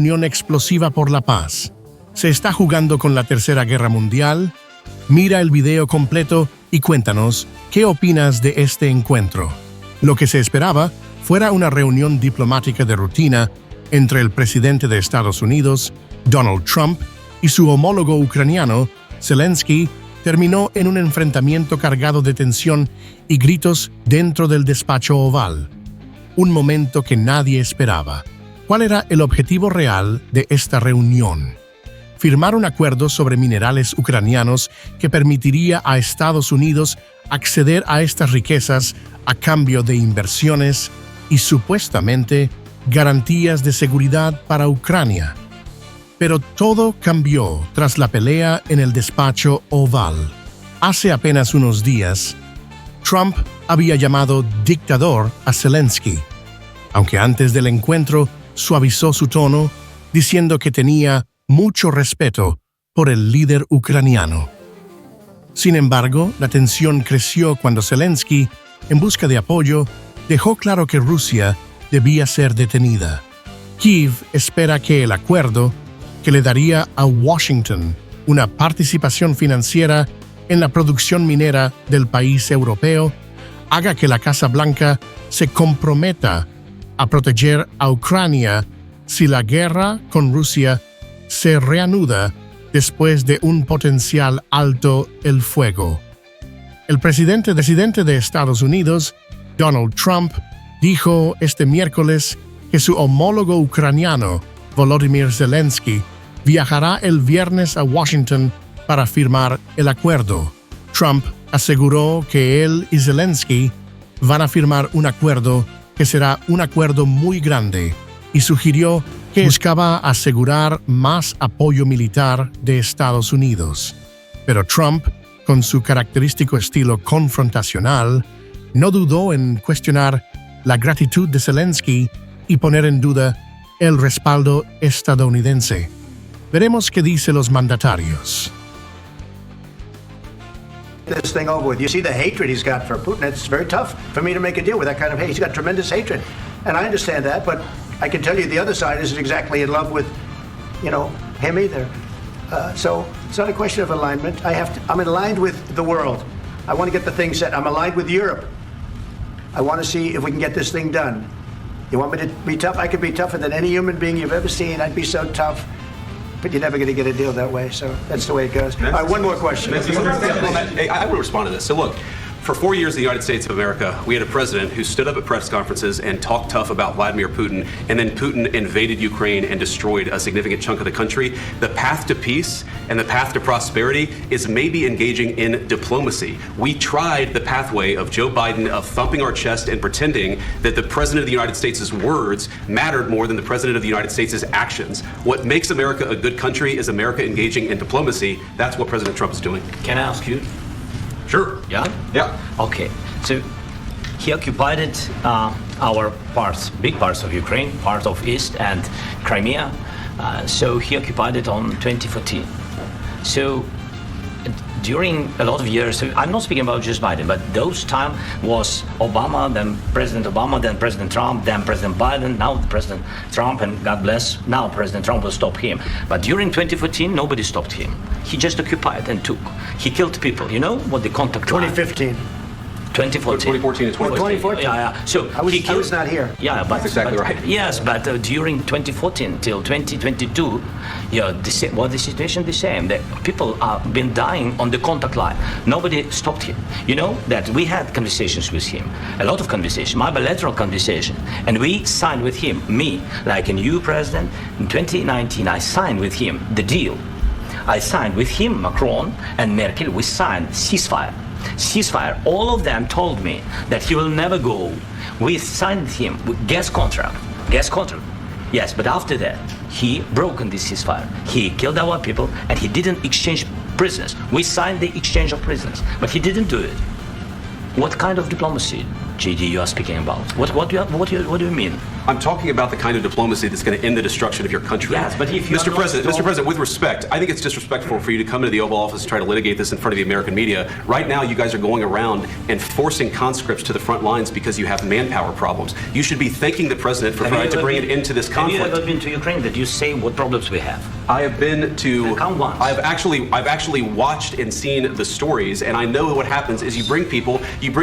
Unión explosiva por la paz. ¿Se está jugando con la Tercera Guerra Mundial? Mira el video completo y cuéntanos qué opinas de este encuentro. Lo que se esperaba fuera una reunión diplomática de rutina entre el presidente de Estados Unidos, Donald Trump, y su homólogo ucraniano, Zelensky, terminó en un enfrentamiento cargado de tensión y gritos dentro del despacho oval. Un momento que nadie esperaba. ¿Cuál era el objetivo real de esta reunión? Firmar un acuerdo sobre minerales ucranianos que permitiría a Estados Unidos acceder a estas riquezas a cambio de inversiones y supuestamente garantías de seguridad para Ucrania. Pero todo cambió tras la pelea en el despacho oval. Hace apenas unos días, Trump había llamado dictador a Zelensky, aunque antes del encuentro suavizó su tono, diciendo que tenía mucho respeto por el líder ucraniano. Sin embargo, la tensión creció cuando Zelensky, en busca de apoyo, dejó claro que Rusia debía ser detenida. Kiev espera que el acuerdo, que le daría a Washington una participación financiera en la producción minera del país europeo, haga que la Casa Blanca se comprometa a proteger a Ucrania si la guerra con Rusia se reanuda después de un potencial alto el fuego. El presidente de Estados Unidos, Donald Trump, dijo este miércoles que su homólogo ucraniano, Volodymyr Zelensky, viajará el viernes a Washington para firmar el acuerdo. Trump aseguró que él y Zelensky van a firmar un acuerdo que será un acuerdo muy grande y sugirió que buscaba asegurar más apoyo militar de Estados Unidos. Pero Trump, con su característico estilo confrontacional, no dudó en cuestionar la gratitud de Zelensky y poner en duda el respaldo estadounidense. Veremos qué dicen los mandatarios. This thing over with. You see the hatred he's got for Putin. It's very tough for me to make a deal with that kind of hate. He's got tremendous hatred, and I understand that. But I can tell you, the other side isn't exactly in love with, him either. So it's not a question of alignment. I'm aligned with the world. I want to get the thing set. I'm aligned with Europe. I want to see if we can get this thing done. You want me to be tough? I could be tougher than any human being you've ever seen. I'd be so tough. But you're never going to get a deal that way, so that's the way it goes. All right, one more question. Hey, I will respond to this. So look, for 4 years in the United States of America, we had a president who stood up at press conferences and talked tough about Vladimir Putin, and then Putin invaded Ukraine and destroyed a significant chunk of the country. The path to peace and the path to prosperity is maybe engaging in diplomacy. We tried the pathway of Joe Biden of thumping our chest and pretending that the president of the United States' words mattered more than the president of the United States' actions. What makes America a good country is America engaging in diplomacy. That's what President Trump is doing. Can I ask you? Sure. Yeah? Yeah. Okay. So he occupied our parts, big parts of Ukraine, part of East and Crimea. So he occupied it on 2014. So during a lot of years, so I'm not speaking about just Biden, but those time was Obama, then President Trump, then President Biden, now President Trump, and God bless, now President Trump will stop him. But during 2014, nobody stopped him. He just occupied and took. He killed people. You know what the contact 2015. 2014. 2014 and 2014. Yeah. So I was not here. Yeah, but that's exactly right. Yes, but during 2014 till 2022, the situation the same. The people have been dying on the contact line. Nobody stopped him. You know that we had conversations with him, a lot of conversation, my bilateral conversation, and we signed with him. Me, like a new president in 2019, I signed with him the deal. I signed with him, Macron and Merkel. We signed ceasefire. All of them told me that he will never go. We signed him with gas contract. Yes, but after that, he broken this ceasefire. He killed our people and he didn't exchange prisoners. We signed the exchange of prisoners, but he didn't do it. What kind of diplomacy GD you are speaking about? What do you mean? I'm talking about the kind of diplomacy that's going to end the destruction of your country. Yes, but if you Mr. President, with respect, I think it's disrespectful for you to come into the Oval Office and try to litigate this in front of the American media. Right now, you guys are going around and forcing conscripts to the front lines because you have manpower problems. You should be thanking the president for trying to bring an end to this conflict. Have you ever been to Ukraine? Did you say what problems we have? I have been to. Come once. I've actually watched and seen the stories, and I know what happens is you bring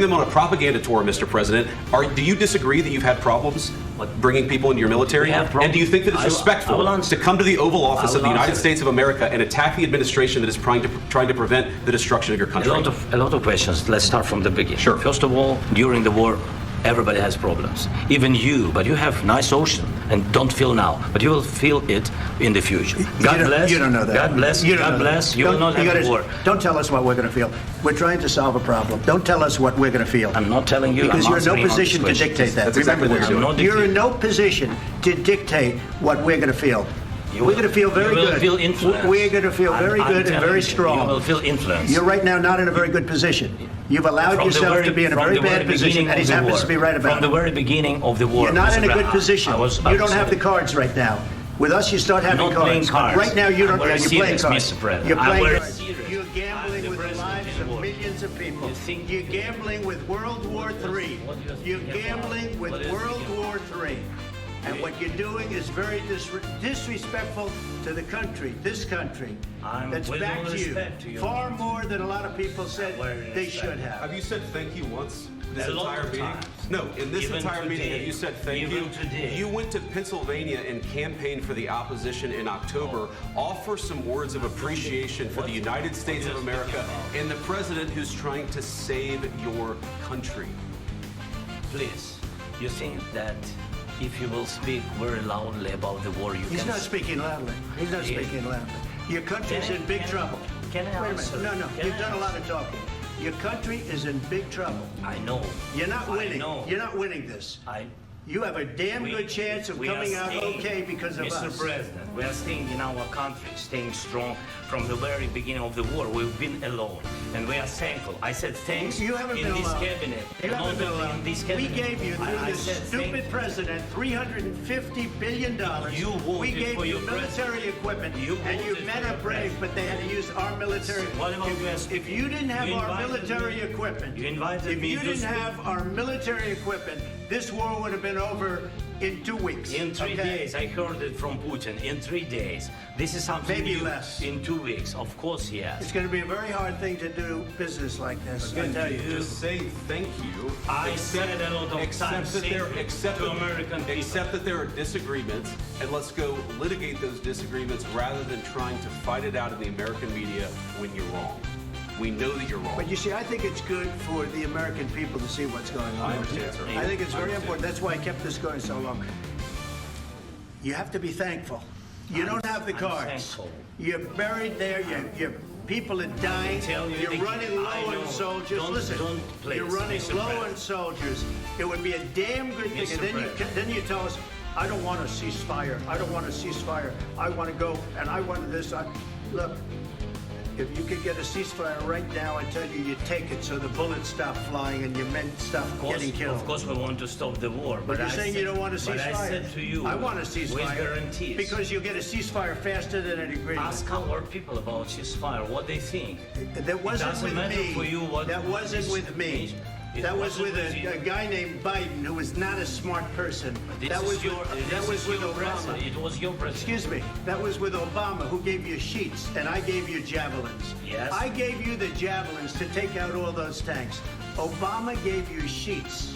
them on a propaganda tour, Mr. President. Do you disagree that you've had problems bringing people into your military? And do you think that it's respectful to come to the Oval Office of the United States of America and attack the administration that is trying to prevent the destruction of your country? A lot of questions. Let's start from the beginning. Sure. First of all, during the war, everybody has problems. Even you, but you have nice ocean, and don't feel now, but you will feel it in the future. God bless. You don't know that. God bless. You God bless. You will not have war. Don't tell us what we're going to feel. We're trying to solve a problem. Don't tell us what we're going to feel. I'm not telling you. Because you're in no position to dictate that. That's exactly what you're doing. You're in no position to dictate what we're going to feel. We're going to feel very good. Feel influenced. We're going to feel very good and very strong. You will feel influenced. You're right now not in a very good position. You've allowed yourself to be in a very bad position, and he happens to be right about it. From the very beginning of the war. You're not in a good position. You don't have the cards right now. With us, you start having cards. Right now, you don't. You're playing cards. You're playing cards. You're gambling with the lives of millions of people. You're gambling with World War III. You're gambling with World War III. And what you're doing is very disrespectful to the country, this country, that's backed you far more than a lot of people said they should have. Have you said thank you once? This entire meeting? No, in this entire meeting, have you said thank you? You went to Pennsylvania and campaigned for the opposition in October. Offer some words of appreciation for the United States of America and the president who's trying to save your country. Please, you think that if you will speak very loudly about the war, He's not speaking loudly. He's not speaking loudly. Your country's in big trouble. Can I answer? Wait a minute. No. You've done a lot of talking. Your country is in big trouble. I know. You're not winning. You're not winning this. You have a damn good chance of coming out okay because of us. Mr. President, we are staying in our country, staying strong from the very beginning of the war. We've been alone, and we are thankful. I said thanks you haven't in been this alone. cabinet. You haven't been alone. In this cabinet. We gave you, through this stupid president, $350 billion. We gave you military equipment, and you men are brave, but they had to use our military. If you didn't have our military equipment, this war would have been over in 2 weeks. In 3 days. I heard it from Putin. In 3 days. This is something maybe new. Less. In 2 weeks. Of course, yes. It's going to be a very hard thing to do business like this. I tell you. Just say thank you. I said a lot of times to American people. Accept that there are disagreements, and let's go litigate those disagreements rather than trying to fight it out in the American media when you're wrong. We know that you're wrong. But you see, I think it's good for the American people to see what's going on. I understand, sir. I think it's very important. That's why I kept this going so long. You have to be thankful. You don't have the cards. Thankful. You're buried there. Your people are dying. You're running low on soldiers. Listen, you're running low on soldiers. It would be a damn good thing. And then you tell us, I don't want a ceasefire. I don't want a ceasefire. I want to go, and I want this. Look. If you could get a ceasefire right now, I tell you, you take it so the bullets stop flying and your men stop getting killed. Of course, we want to stop the war. But you're saying you don't want a ceasefire. But I said to you, I want a ceasefire. With guarantees. Because you'll get a ceasefire faster than an agreement. Ask our people about ceasefire, what they think. That wasn't with me. For you what that wasn't with me. That was with a guy named Biden who was not a smart person. That was with Obama. It was your president. Excuse me. That was with Obama, who gave you sheets, and I gave you javelins. Yes. I gave you the javelins to take out all those tanks. Obama gave you sheets.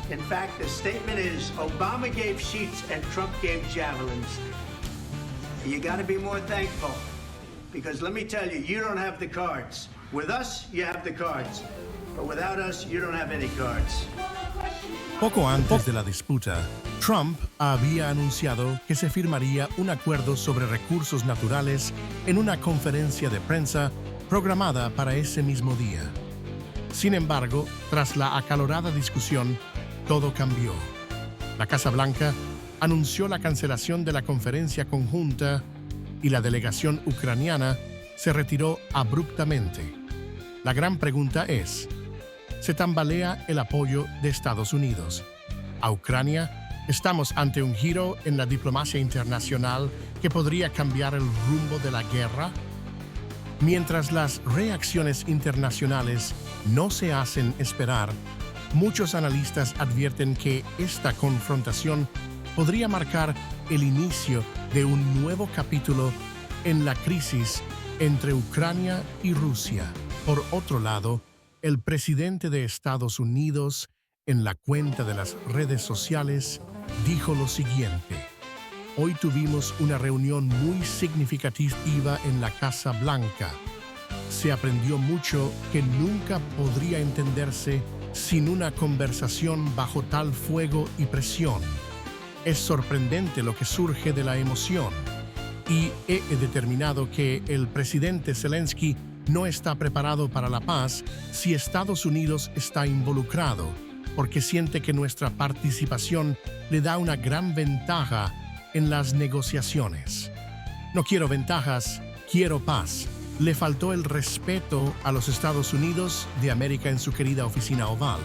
In fact, the statement is Obama gave sheets and Trump gave javelins. You got to be more thankful, because let me tell you, you don't have the cards. With us, you have the cards. But without us, you don't have any cards. Poco antes de la disputa, Trump había anunciado que se firmaría un acuerdo sobre recursos naturales en una conferencia de prensa programada para ese mismo día. Sin embargo, tras la acalorada discusión, todo cambió. La Casa Blanca anunció la cancelación de la conferencia conjunta y la delegación ucraniana se retiró abruptamente. La gran pregunta es, se tambalea el apoyo de Estados Unidos. A Ucrania, estamos ante un giro en la diplomacia internacional que podría cambiar el rumbo de la guerra. Mientras las reacciones internacionales no se hacen esperar, muchos analistas advierten que esta confrontación podría marcar el inicio de un nuevo capítulo en la crisis entre Ucrania y Rusia. Por otro lado, el presidente de Estados Unidos, en la cuenta de las redes sociales, dijo lo siguiente: hoy tuvimos una reunión muy significativa en la Casa Blanca. Se aprendió mucho que nunca podría entenderse sin una conversación bajo tal fuego y presión. Es sorprendente lo que surge de la emoción. Y he determinado que el presidente Zelensky no está preparado para la paz si Estados Unidos está involucrado, porque siente que nuestra participación le da una gran ventaja en las negociaciones. No quiero ventajas, quiero paz. Le faltó el respeto a los Estados Unidos de América en su querida oficina oval.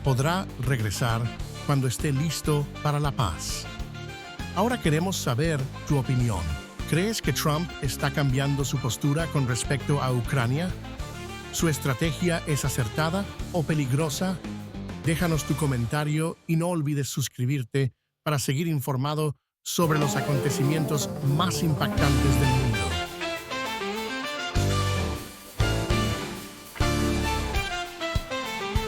Podrá regresar cuando esté listo para la paz. Ahora queremos saber tu opinión. ¿Crees que Trump está cambiando su postura con respecto a Ucrania? ¿Su estrategia es acertada o peligrosa? Déjanos tu comentario y no olvides suscribirte para seguir informado sobre los acontecimientos más impactantes del mundo.